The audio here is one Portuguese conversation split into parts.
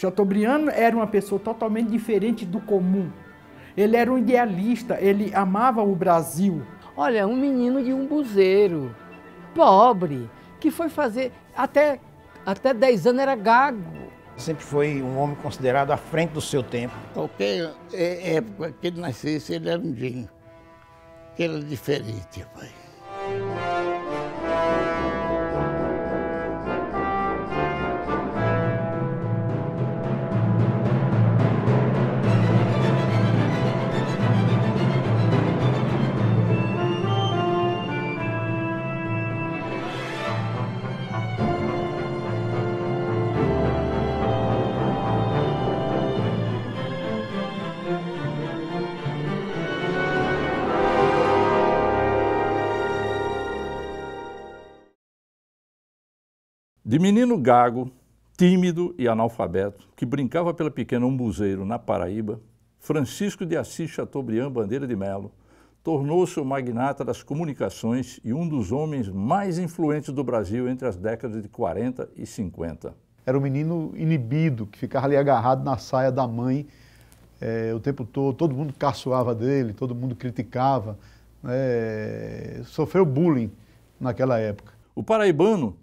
Chateaubriand era uma pessoa totalmente diferente do comum. Ele era um idealista, ele amava o Brasil. Olha, um menino de umbuzeiro, pobre, que foi fazer, até 10 anos era gago. Sempre foi um homem considerado à frente do seu tempo. Qualquer época que ele nascesse, ele era um gênio. Ele era diferente, pai. De menino gago, tímido e analfabeto, que brincava pela pequena Umbuzeiro, na Paraíba, Francisco de Assis Chateaubriand Bandeira de Melo tornou-se o magnata das comunicações e um dos homens mais influentes do Brasil entre as décadas de 40 e 50. Era um menino inibido, que ficava ali agarrado na saia da mãe o tempo todo mundo caçoava dele, todo mundo criticava, sofreu bullying naquela época. O paraibano,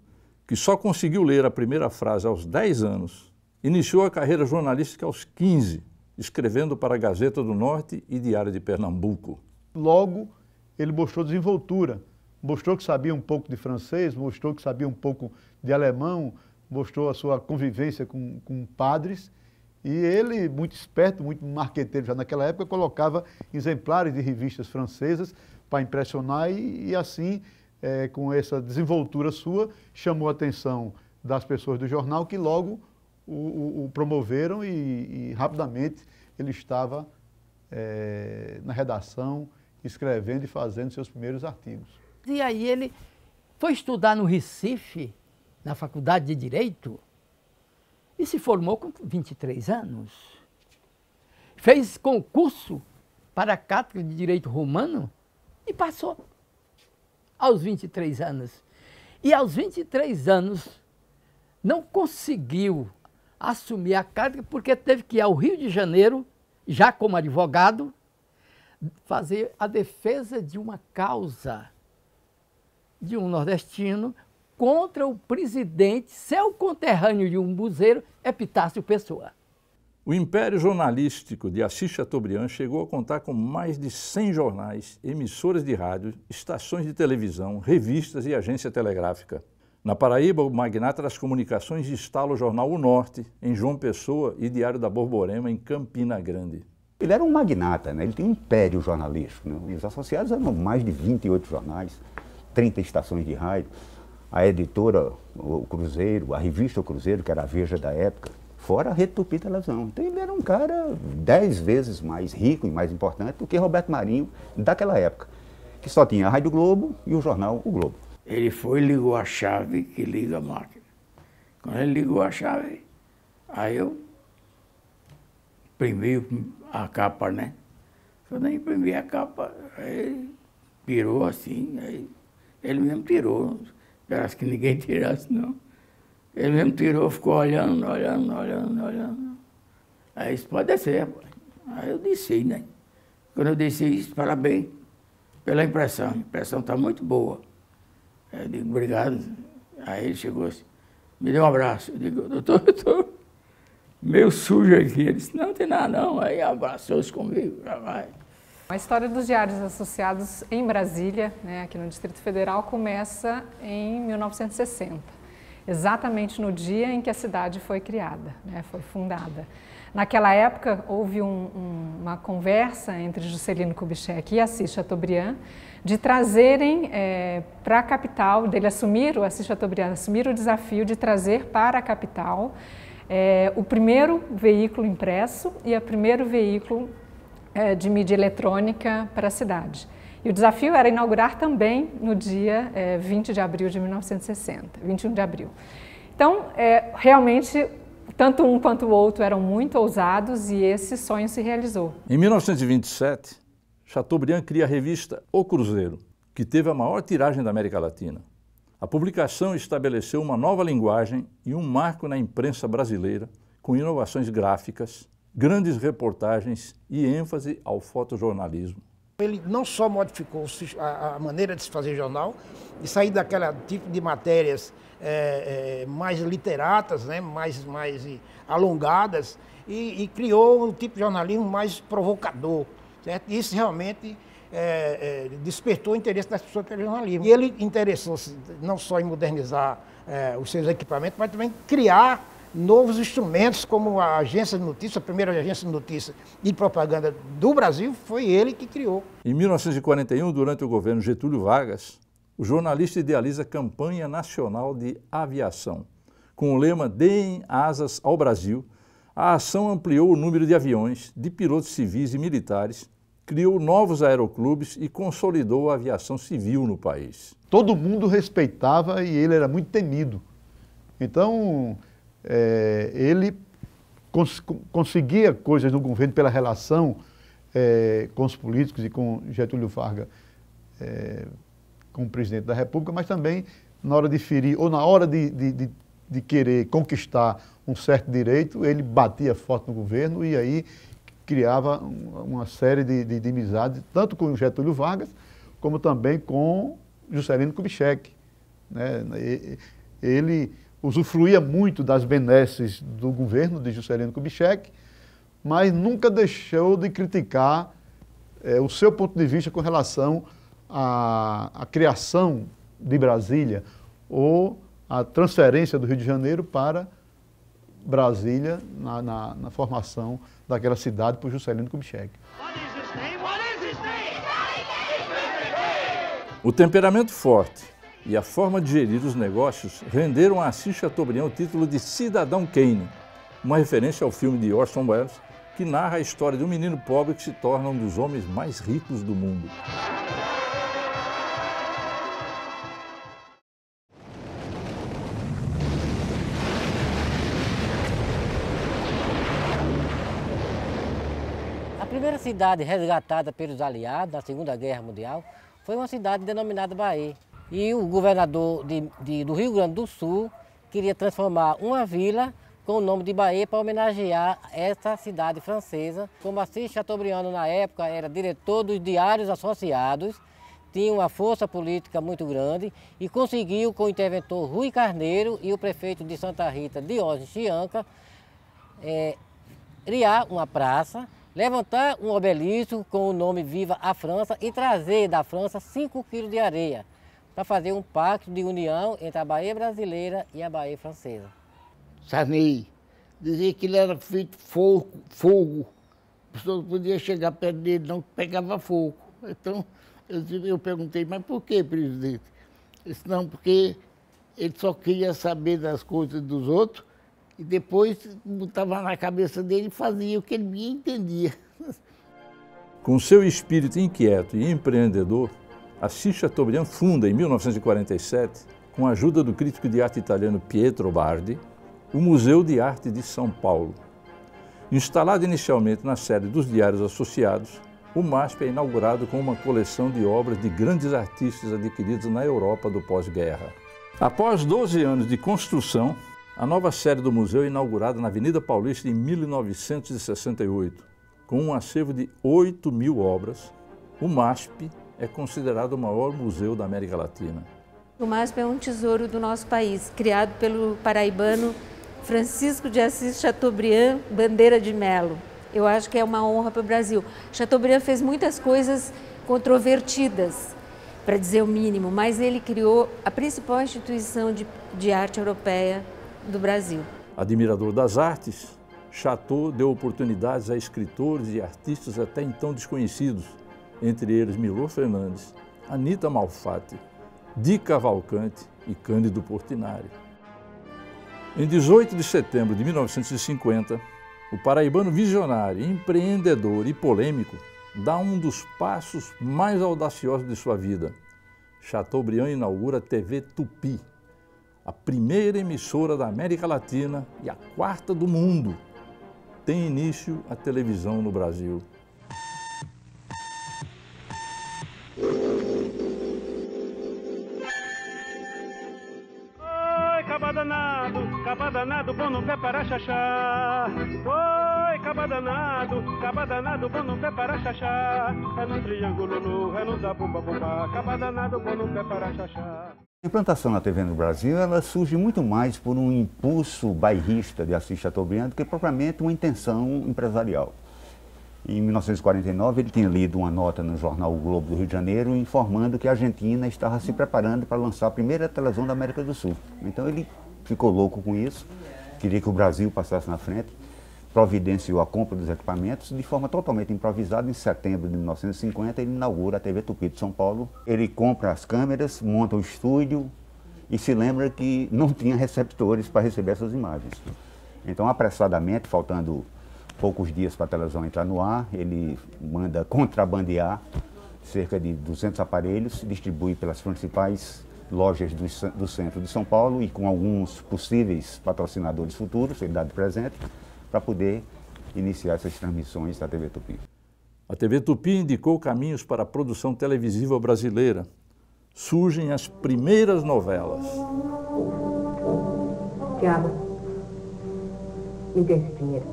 que só conseguiu ler a primeira frase aos 10 anos, iniciou a carreira jornalística aos 15, escrevendo para a Gazeta do Norte e Diário de Pernambuco. Logo, ele mostrou desenvoltura, mostrou que sabia um pouco de francês, mostrou que sabia um pouco de alemão, mostrou a sua convivência com padres, e ele, muito esperto, muito marqueteiro já naquela época, colocava exemplares de revistas francesas para impressionar e assim, com essa desenvoltura sua, chamou a atenção das pessoas do jornal que logo o promoveram e rapidamente ele estava na redação, escrevendo e fazendo seus primeiros artigos. E aí ele foi estudar no Recife, na Faculdade de Direito, e se formou com 23 anos. Fez concurso para a Cátedra de Direito Romano e passou aos 23 anos. E aos 23 anos não conseguiu assumir a cátedra porque teve que ir ao Rio de Janeiro, já como advogado, fazer a defesa de uma causa de um nordestino contra o presidente, seu conterrâneo de Umbuzeiro, Epitácio Pessoa. O império jornalístico de Assis Chateaubriand chegou a contar com mais de 100 jornais, emissoras de rádio, estações de televisão, revistas e agência telegráfica. Na Paraíba, o magnata das comunicações instala o jornal O Norte, em João Pessoa, e Diário da Borborema, em Campina Grande. Ele era um magnata, né? Ele tinha um império jornalístico, né? Os associados eram mais de 28 jornais, 30 estações de rádio, a editora O Cruzeiro, a revista O Cruzeiro, que era a Veja da época, fora a Rede Tupi Televisão. Então ele era um cara 10 vezes mais rico e mais importante do que Roberto Marinho daquela época, que só tinha a Rádio Globo e o jornal O Globo. Ele foi e ligou a chave que liga a máquina. Quando ele ligou a chave, aí eu imprimi a capa, né? Quando eu imprimi a capa, aí ele pirou assim, aí ele mesmo tirou. Esperasse que ninguém tirasse, não. Ele mesmo tirou, ficou olhando. Aí isso pode descer, rapaz. Aí eu desci, né? Quando eu desci, parabéns pela impressão. A impressão está muito boa. Eu digo, obrigado. Aí ele chegou assim, me deu um abraço. Eu digo, doutor, eu estou meio sujo aqui. Ele disse, não tem nada não. Aí abraçou-se comigo, já vai. A história dos Diários Associados em Brasília, né, aqui no Distrito Federal, começa em 1960, exatamente no dia em que a cidade foi criada, né, foi fundada. Naquela época, houve uma conversa entre Juscelino Kubitschek e Assis Chateaubriand de trazerem para a capital, o Assis Chateaubriand assumir o desafio de trazer para a capital o primeiro veículo impresso e o primeiro veículo de mídia eletrônica para a cidade. E o desafio era inaugurar também no dia 20 de abril de 1960, 21 de abril. Então, realmente, tanto um quanto o outro eram muito ousados e esse sonho se realizou. Em 1927, Chateaubriand cria a revista O Cruzeiro, que teve a maior tiragem da América Latina. A publicação estabeleceu uma nova linguagem e um marco na imprensa brasileira, com inovações gráficas, grandes reportagens e ênfase ao fotojornalismo. Ele não só modificou a maneira de se fazer jornal, de sair daquele tipo de matérias mais literatas, né, mais alongadas, e criou um tipo de jornalismo mais provocador. Certo? Isso realmente despertou o interesse das pessoas pelo jornalismo. E ele interessou-se não só em modernizar os seus equipamentos, mas também criar novos instrumentos, como a agência de notícia, a primeira agência de notícia e propaganda do Brasil, foi ele que criou. Em 1941, durante o governo Getúlio Vargas, o jornalista idealiza a Campanha Nacional de Aviação. Com o lema "Deem asas ao Brasil", a ação ampliou o número de aviões, de pilotos civis e militares, criou novos aeroclubes e consolidou a aviação civil no país. Todo mundo respeitava e ele era muito temido. Então, ele conseguia coisas no governo pela relação com os políticos e com Getúlio Vargas como presidente da República, mas também na hora de ferir ou na hora de querer conquistar um certo direito, ele batia forte no governo e aí criava uma série de amizades, tanto com Getúlio Vargas, como também com Juscelino Kubitschek, né? Ele usufruía muito das benesses do governo de Juscelino Kubitschek, mas nunca deixou de criticar o seu ponto de vista com relação à criação de Brasília ou a transferência do Rio de Janeiro para Brasília na formação daquela cidade por Juscelino Kubitschek. O temperamento forte e a forma de gerir os negócios renderam a Assis Chateaubriand o título de Cidadão Kane, uma referência ao filme de Orson Welles, que narra a história de um menino pobre que se torna um dos homens mais ricos do mundo. A primeira cidade resgatada pelos aliados na Segunda Guerra Mundial foi uma cidade denominada Bahia. E o governador do Rio Grande do Sul queria transformar uma vila com o nome de Bahia para homenagear essa cidade francesa. Como Assis Chateaubriand, na época, era diretor dos Diários Associados, tinha uma força política muito grande e conseguiu, com o interventor Rui Carneiro e o prefeito de Santa Rita, Diógenes Chianca, criar uma praça, levantar um obelisco com o nome Viva a França e trazer da França 5 quilos de areia para fazer um pacto de união entre a Bahia brasileira e a Bahia francesa. Sarney dizia que ele era feito fogo. A pessoa não podia chegar perto dele, não pegava fogo. Então eu perguntei, mas por que, presidente? Ele disse, não, porque ele só queria saber das coisas dos outros e depois botava na cabeça dele e fazia o que ele bem entendia. Com seu espírito inquieto e empreendedor, Assis Chateaubriand funda, em 1947, com a ajuda do crítico de arte italiano Pietro Bardi, o Museu de Arte de São Paulo. Instalado inicialmente na sede dos Diários Associados, o MASP é inaugurado com uma coleção de obras de grandes artistas adquiridos na Europa do pós-guerra. Após 12 anos de construção, a nova sede do museu é inaugurada na Avenida Paulista em 1968. Com um acervo de 8.000 obras, o MASP é considerado o maior museu da América Latina. O MASP é um tesouro do nosso país, criado pelo paraibano Francisco de Assis Chateaubriand Bandeira de Melo. Eu acho que é uma honra para o Brasil. Chateaubriand fez muitas coisas controvertidas, para dizer o mínimo, mas ele criou a principal instituição de arte europeia do Brasil. Admirador das artes, Chateau deu oportunidades a escritores e artistas até então desconhecidos, entre eles Milor Fernandes, Anita Malfatti, Di Cavalcanti e Cândido Portinari. Em 18 de setembro de 1950, o paraibano visionário, empreendedor e polêmico dá um dos passos mais audaciosos de sua vida. Chateaubriand inaugura a TV Tupi, a primeira emissora da América Latina e a 4ª do mundo. Tem início a televisão no Brasil. Caba danado, bom no pé para xaxá. Oi, caba danado, bom no pé para xaxá. É no triângulo, é no da bomba, caba danado, bom no pé para xaxá. A implantação da TV no Brasil, ela surge muito mais por um impulso bairrista de Assis Chateaubriand do que propriamente uma intenção empresarial. Em 1949, ele tinha lido uma nota no jornal O Globo do Rio de Janeiro informando que a Argentina estava se preparando para lançar a primeira televisão da América do Sul. Então ele ficou louco com isso, queria que o Brasil passasse na frente, providenciou a compra dos equipamentos de forma totalmente improvisada. Em setembro de 1950, ele inaugura a TV Tupi de São Paulo. Ele compra as câmeras, monta o estúdio e se lembra que não tinha receptores para receber essas imagens. Então, apressadamente, faltando poucos dias para a televisão entrar no ar, ele manda contrabandear cerca de 200 aparelhos, distribui pelas principais lojas do centro de São Paulo e com alguns possíveis patrocinadores futuros, ele dá de presente, para poder iniciar essas transmissões da TV Tupi. A TV Tupi indicou caminhos para a produção televisiva brasileira. Surgem as primeiras novelas. Tiago, me dê esse dinheiro.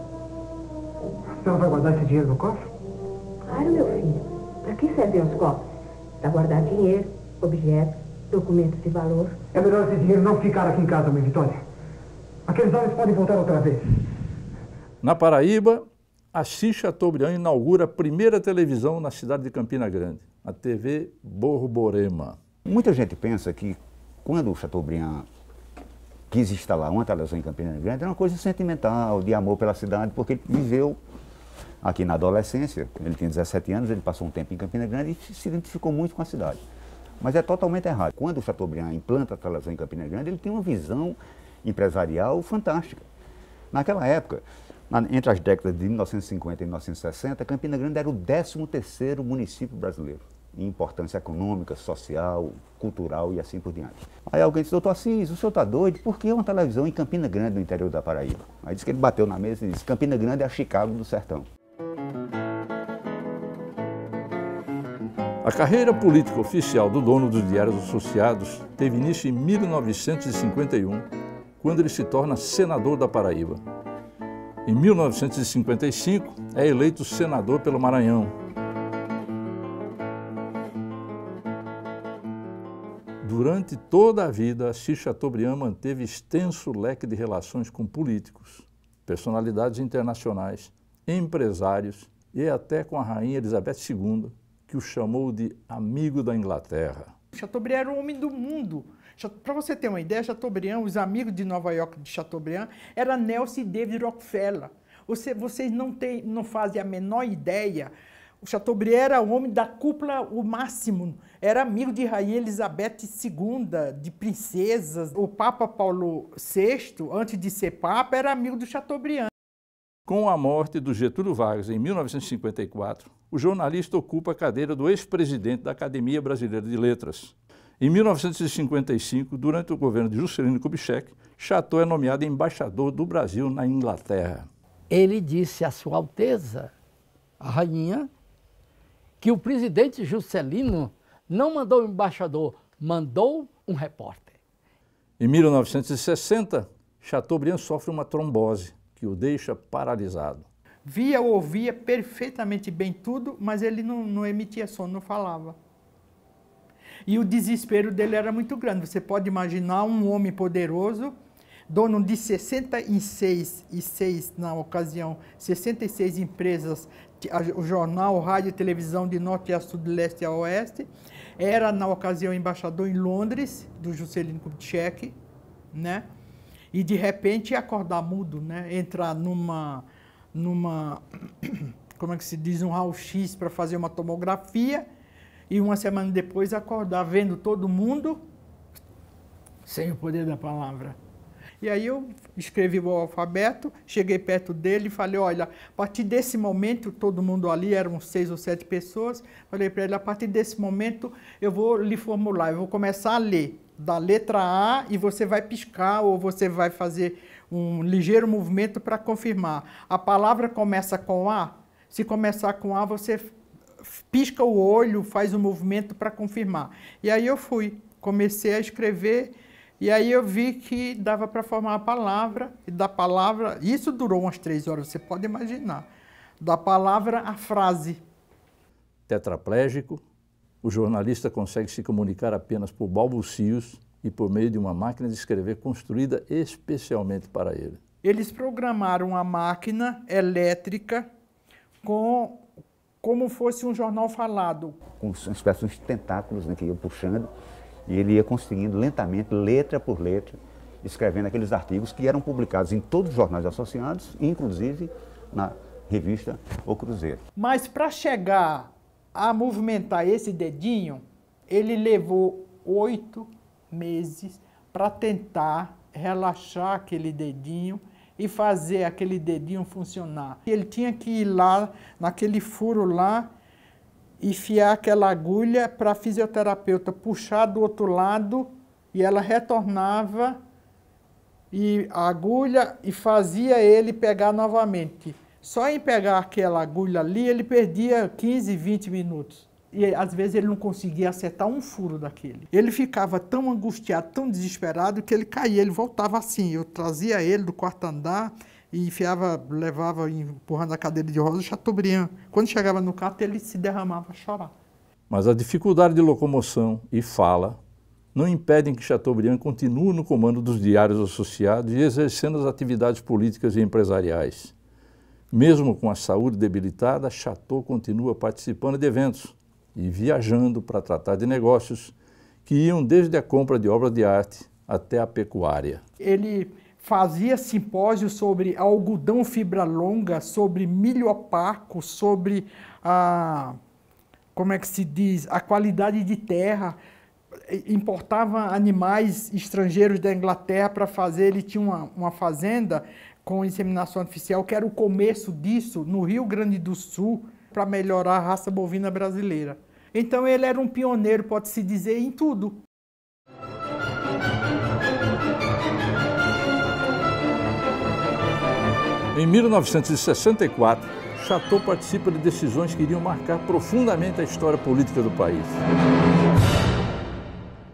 Você não vai guardar esse dinheiro no cofre? Claro, meu filho. Para que servem os cofres? Para guardar dinheiro, objetos, documentos de valor. É melhor esse dinheiro não ficar aqui em casa, mãe Vitória. Aqueles homens podem voltar outra vez. Na Paraíba, Assis Chateaubriand inaugura a primeira televisão na cidade de Campina Grande, a TV Borborema. Muita gente pensa que quando o Chateaubriand quis instalar uma televisão em Campina Grande, era uma coisa sentimental, de amor pela cidade, porque ele viveu aqui na adolescência, ele tinha 17 anos, ele passou um tempo em Campina Grande e se identificou muito com a cidade. Mas é totalmente errado. Quando o Chateaubriand implanta a televisão em Campina Grande, ele tem uma visão empresarial fantástica. Naquela época, entre as décadas de 1950 e 1960, Campina Grande era o 13º município brasileiro, em importância econômica, social, cultural e assim por diante. Aí alguém disse, doutor Assis, o senhor está doido? Por que uma televisão em Campina Grande, no interior da Paraíba? Aí disse que ele bateu na mesa e disse, Campina Grande é a Chicago do sertão. A carreira política oficial do dono dos Diários Associados teve início em 1951, quando ele se torna senador da Paraíba. Em 1955, é eleito senador pelo Maranhão. Durante toda a vida, Assis Chateaubriand manteve extenso leque de relações com políticos, personalidades internacionais, empresários e até com a rainha Elizabeth II, que o chamou de amigo da Inglaterra. Chateaubriand era um homem do mundo. Para você ter uma ideia, Chateaubriand, os amigos de Nova York de Chateaubriand, era Nelson e David Rockefeller. Vocês não fazem a menor ideia. O Chateaubriand era o homem da cúpula, o máximo. Era amigo de Rainha Elizabeth II, de princesas. O Papa Paulo VI, antes de ser Papa, era amigo do Chateaubriand. Com a morte do Getúlio Vargas em 1954, o jornalista ocupa a cadeira do ex-presidente da Academia Brasileira de Letras. Em 1955, durante o governo de Juscelino Kubitschek, Chateau é nomeado embaixador do Brasil na Inglaterra. Ele disse à Sua Alteza, a rainha, que o presidente Juscelino não mandou um embaixador, mandou um repórter. Em 1960, Chateaubriand sofre uma trombose que o deixa paralisado. Via, ouvia perfeitamente bem tudo, mas ele não emitia som, não falava. E o desespero dele era muito grande. Você pode imaginar um homem poderoso, dono de 66 na ocasião, 66 empresas, o jornal, o rádio e televisão de norte a sul, de leste a oeste. Era, na ocasião, embaixador em Londres, do Juscelino Kubitschek, né? E, de repente, acordar mudo, né? Entrar numa como é que se diz, um raio-x para fazer uma tomografia e uma semana depois acordar vendo todo mundo sem o poder da palavra. E aí eu escrevi o alfabeto, cheguei perto dele e falei, olha, a partir desse momento, todo mundo ali, eram 6 ou 7 pessoas, falei para ele, a partir desse momento eu vou lhe formular, eu vou começar a ler da letra A e você vai piscar ou você vai fazer um ligeiro movimento para confirmar. A palavra começa com A, se começar com A, você pisca o olho, faz um movimento para confirmar. E aí eu comecei a escrever E aí eu vi que dava para formar a palavra, e da palavra, isso durou umas 3 horas, você pode imaginar, da palavra à frase. Tetraplégico, o jornalista consegue se comunicar apenas por balbucios e por meio de uma máquina de escrever construída especialmente para ele. Eles programaram a máquina elétrica como fosse um jornal falado. Com uma espécie de tentáculos, né, que iam puxando, e ele ia conseguindo lentamente, letra por letra, escrevendo aqueles artigos que eram publicados em todos os jornais associados, inclusive na revista O Cruzeiro. Mas para chegar a movimentar esse dedinho, ele levou 8 meses para tentar relaxar aquele dedinho e fazer aquele dedinho funcionar. Ele tinha que ir lá, naquele furo lá, enfiar aquela agulha para a fisioterapeuta puxar do outro lado e ela retornava e a agulha e fazia ele pegar novamente. Só em pegar aquela agulha ali, ele perdia 15, 20 minutos. E às vezes ele não conseguia acertar um furo daquele. Ele ficava tão angustiado, tão desesperado, que ele caía, ele voltava assim. Eu trazia ele do quarto andar e enfiava, levava, empurrando a cadeira de rodas, Chateaubriand. Quando chegava no carro, ele se derramava a chorar. Mas a dificuldade de locomoção e fala não impedem que Chateaubriand continue no comando dos diários associados e exercendo as atividades políticas e empresariais. Mesmo com a saúde debilitada, Chateau continua participando de eventos e viajando para tratar de negócios que iam desde a compra de obras de arte até a pecuária. Ele fazia simpósios sobre algodão fibra longa, sobre milho opaco, sobre como é que se diz, a qualidade de terra. Importava animais estrangeiros da Inglaterra para fazer, ele tinha uma fazenda com inseminação artificial, que era o começo disso no Rio Grande do Sul, para melhorar a raça bovina brasileira. Então ele era um pioneiro, pode-se dizer, em tudo. Em 1964, Chateau participa de decisões que iriam marcar profundamente a história política do país.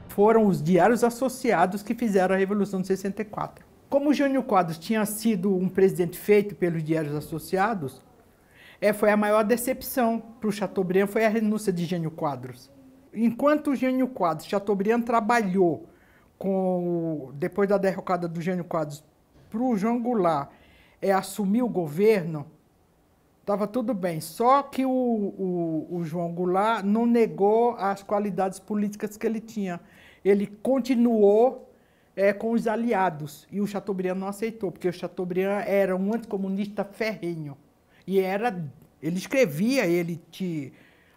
Foram os diários associados que fizeram a Revolução de 64. Como o Jânio Quadros tinha sido um presidente feito pelos diários associados, foi a maior decepção para o Chateaubriand, foi a renúncia de Jânio Quadros. Enquanto o Jânio Quadros, Chateaubriand trabalhou depois da derrocada do Jânio Quadros, para o João Goulart assumir o governo, estava tudo bem. Só que o João Goulart não negou as qualidades políticas que ele tinha. Ele continuou com os aliados, e o Chateaubriand não aceitou, porque o Chateaubriand era um anticomunista ferrenho. E ele escrevia,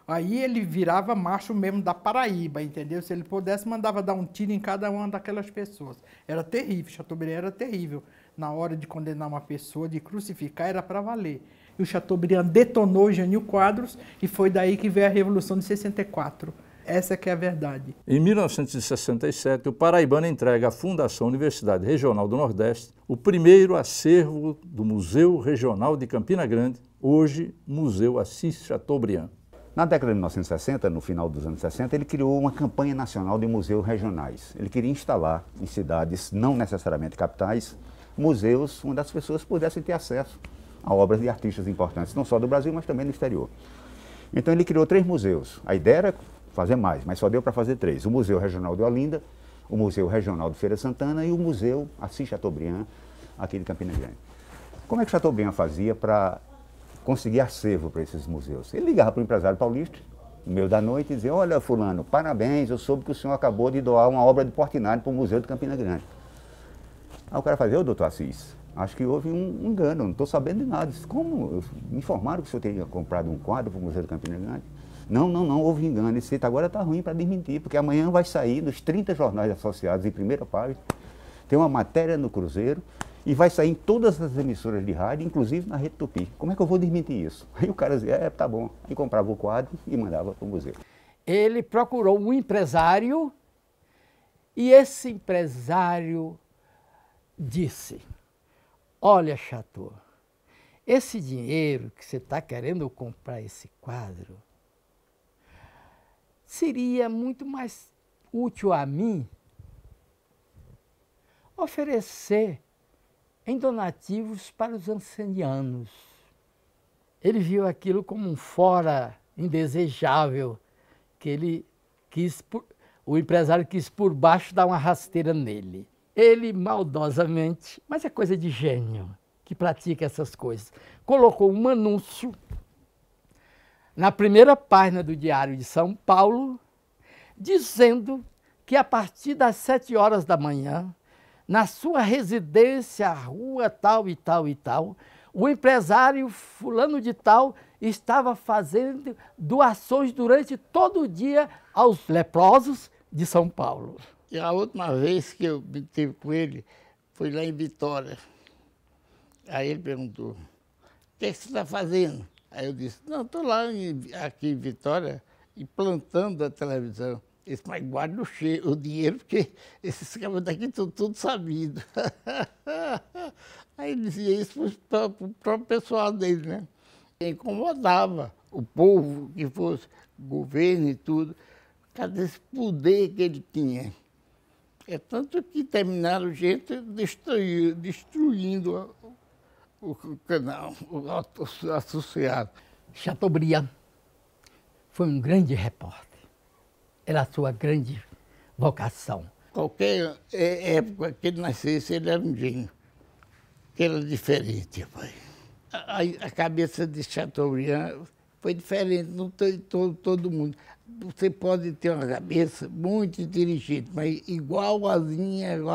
aí ele virava macho mesmo da Paraíba, entendeu? Se ele pudesse, mandava dar um tiro em cada uma daquelas pessoas. Era terrível, Chateaubriand era terrível. Na hora de condenar uma pessoa, de crucificar, era para valer. E o Chateaubriand detonou Jânio Quadros, e foi daí que veio a Revolução de 64. Essa que é a verdade. Em 1967, o paraibano entrega à Fundação Universidade Regional do Nordeste o primeiro acervo do Museu Regional de Campina Grande, hoje Museu Assis Chateaubriand. Na década de 1960, no final dos anos 60, ele criou uma campanha nacional de museus regionais. Ele queria instalar em cidades não necessariamente capitais, museus onde as pessoas pudessem ter acesso a obras de artistas importantes, não só do Brasil, mas também do exterior. Então ele criou 3 museus. A ideia era fazer mais, mas só deu para fazer 3. O Museu Regional de Olinda, o Museu Regional de Feira Santana e o Museu Assis Chateaubriand, aqui de Campina Grande. Como é que Chateaubriand fazia para conseguir acervo para esses museus? Ele ligava para o empresário paulista, no meio da noite, e dizia: olha, fulano, parabéns, eu soube que o senhor acabou de doar uma obra de Portinari para o Museu de Campina Grande. Aí o cara fazia: ô, doutor Assis, acho que houve um engano, não estou sabendo de nada. Disse: como? Me informaram que o senhor teria comprado um quadro para o Museu de Campina Grande? Não, houve engano. Esse agora está ruim para desmentir, porque amanhã vai sair nos 30 jornais associados em primeira página, tem uma matéria no Cruzeiro e vai sair em todas as emissoras de rádio, inclusive na Rede Tupi. Como é que eu vou desmentir isso? Aí o cara dizia: tá bom. Aí comprava o quadro e mandava para o museu. Ele procurou um empresário e esse empresário disse: olha, Chateau, esse dinheiro que você está querendo comprar esse quadro seria muito mais útil a mim oferecer em donativos para os ancenianos. Ele viu aquilo como um fora indesejável, que ele quis, o empresário quis por baixo dar uma rasteira nele. Ele, maldosamente, mas é coisa de gênio que pratica essas coisas, colocou um anúncio na primeira página do Diário de São Paulo, dizendo que a partir das 7 horas da manhã, na sua residência, rua tal e tal e tal, o empresário fulano de tal estava fazendo doações durante todo o dia aos leprosos de São Paulo. E a última vez que eu estive com ele foi lá em Vitória. Aí ele perguntou, o que você está fazendo? Aí eu disse, não, estou lá aqui em Vitória e plantando a televisão. Ele disse, mas guarda o dinheiro, porque esses caras daqui estão tudo sabidos. Aí ele dizia isso para o próprio pessoal dele, né? Incomodava o povo, que fosse governo e tudo, por causa desse poder que ele tinha. É tanto que terminaram gente destruindo o canal, o associado. Chateaubriand foi um grande repórter. Era a sua grande vocação. Qualquer época que ele nascesse, ele era um gênio. Era diferente, pai. A cabeça de Chateaubriand foi diferente, não tem todo mundo. Você pode ter uma cabeça muito inteligente, mas igual a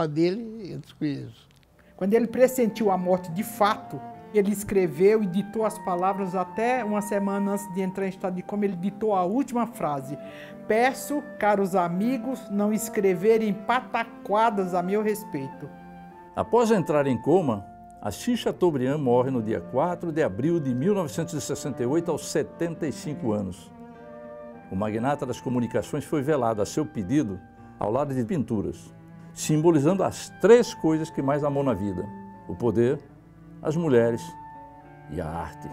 dele, eu desconheço. Quando ele pressentiu a morte de fato, ele escreveu e ditou as palavras até uma semana antes de entrar em estado de coma. Ele ditou a última frase: peço, caros amigos, não escreverem pataquadas a meu respeito. Após entrar em coma, Assis Chateaubriand morre no dia 4 de abril de 1968, aos 75 anos. O magnata das comunicações foi velado a seu pedido ao lado de pinturas, simbolizando as 3 coisas que mais amou na vida: o poder, as mulheres e a arte.